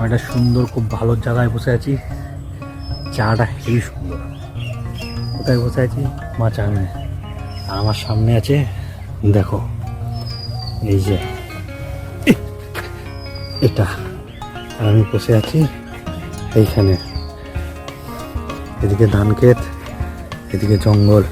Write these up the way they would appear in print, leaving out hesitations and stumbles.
একটা সুন্দর খুব ভালো জায়গায় বসে আছি। চাটা হেবি সুন্দর। কোথায় বসে আছি? মাচাঙে। আর আমার সামনে আছে দেখো, এই যে এটা। আর আমি বসে আছি এইখানে। এদিকে ধান ক্ষেত, এদিকে জঙ্গল।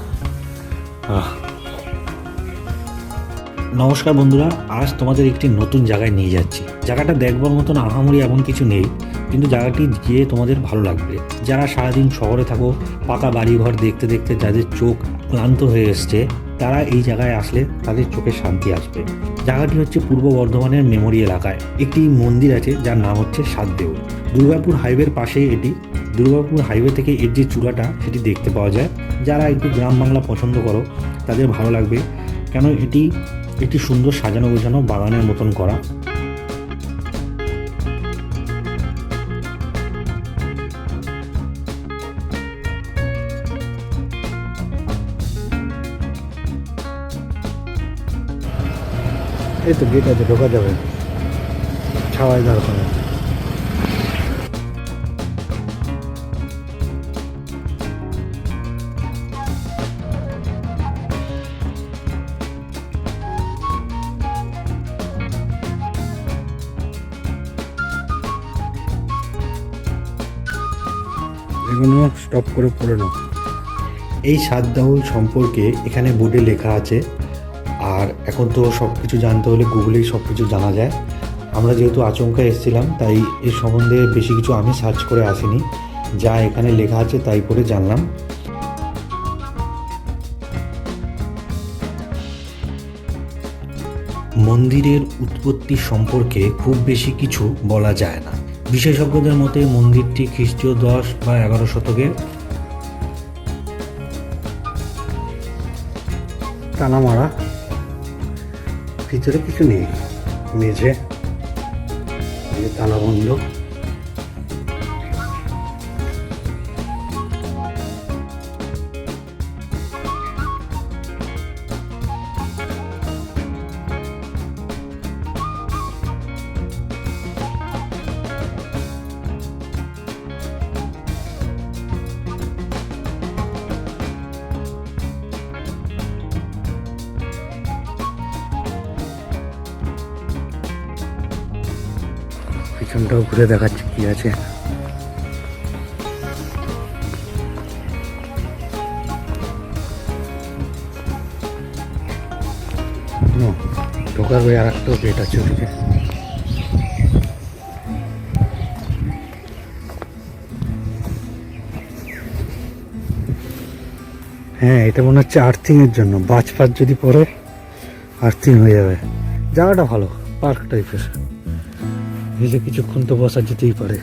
নমস্কার বন্ধুরা, আজ তোমাদের একটি নতুন জায়গায় নিয়ে যাচ্ছি। জায়গাটা দেখবার মতন আহামরি এমন কিছু নেই, কিন্তু জায়গাটি গিয়ে তোমাদের ভালো লাগবে। যারা সারাদিন শহরে থাকো, পাকা বাড়িঘর দেখতে দেখতে যাদের চোখ ক্লান্ত হয়ে এসছে, তারা এই জায়গায় আসলে তাদের চোখে শান্তি আসবে। জায়গাটি হচ্ছে পূর্ব বর্ধমানের মেমোরি এলাকায়। একটি মন্দির আছে যার নাম হচ্ছে সাতদেউল। দুর্গাপুর হাইওয়ের পাশেই এটি। দুর্গাপুর হাইওয়ে থেকে এর যে চূড়াটা সেটি দেখতে পাওয়া যায়। যারা একটু গ্রাম বাংলা পছন্দ করো তাদের ভালো লাগবে, কেন এটি একটি সুন্দর সাজানো গোছানো বাগানের মতন করা। এই তো গেট আছে, ঢোকা যাবে। ছাওয়ায় দরকার। এগুলো স্টপ করে পড়ে নাও। এই সাতদেউল সম্পর্কে এখানে বোর্ডে লেখা আছে। আর এখন তো সব কিছু জানতে হলে গুগলেই সব কিছু জানা যায়। আমরা যেহেতু আচমকা এসেছিলাম, তাই এর সম্বন্ধে বেশি কিছু আমি সার্চ করে আসিনি। যা এখানে লেখা আছে তাই পড়ে জানলাম। মন্দিরের উৎপত্তি সম্পর্কে খুব বেশি কিছু বলা যায় না। বিশেষজ্ঞদের মতে মন্দিরটি খ্রিস্টীয় 10 বা 11 শতকে টানা মারা। ভিতরে কিছু নেই, মেঝে তালা বন্ধ। পিছনটাও ঘুরে দেখাচ্ছে কি আছে। ঢোকার ওই আর একটাও গেট আছে ওদিকে। হ্যাঁ, এটা মনে হচ্ছে আর্থিং এর জন্য। বাজ ফাজ যদি পড়ে আর্থিং হয়ে যাবে। জায়গাটা ভালো, পার্ক টাইপের। নিজে কিছুক্ষণ তো বসা যেতেই পারে।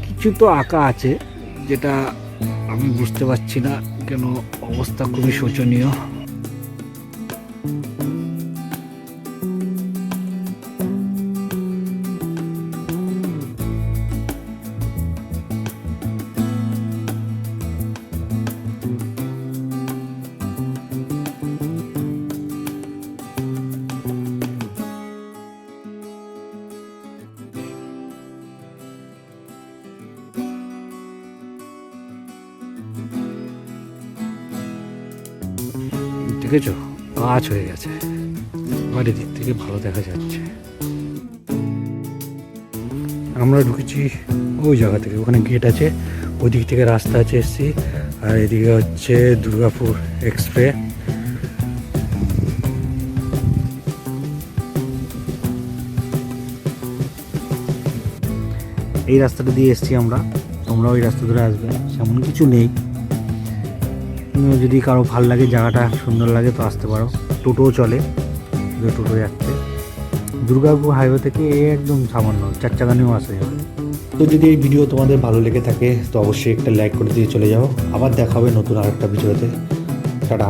কিছু তো আঁকা আছে যেটা আমি বুঝতে পারছি না কেন, অবস্থা খুবই শোচনীয়। দেখেছো, কাজ হয়ে গেছে। বাড়ির দিক থেকে ভালো দেখা যাচ্ছে। আমরা ঢুকেছি ওই জায়গা থেকে, ওখানে গেট আছে, ওই দিক থেকে রাস্তা আছে এসছি। আর এদিকে হচ্ছে দুর্গাপুর এক্সপ্রেস। এই রাস্তাটা দিয়ে এসছি আমরা, তোমরা ওই রাস্তা ধরে আসবে। সেমন কিছু নেই, যদি কারো ভাল লাগে, জায়গাটা সুন্দর লাগে তো আসতে পারো। টোটোও চলে, টোটো যাচ্ছে। দুর্গাপুর হাইওয়ে থেকে একদম সামান্য 4 চাকা নিয়েও আসা যাবে। তো যদি এই ভিডিও তোমাদের ভালো লেগে থাকে তো অবশ্যই একটা লাইক করে দিয়ে চলে যাও। আবার দেখা হবে নতুন আরেকটা ভিডিওতে। টাটা।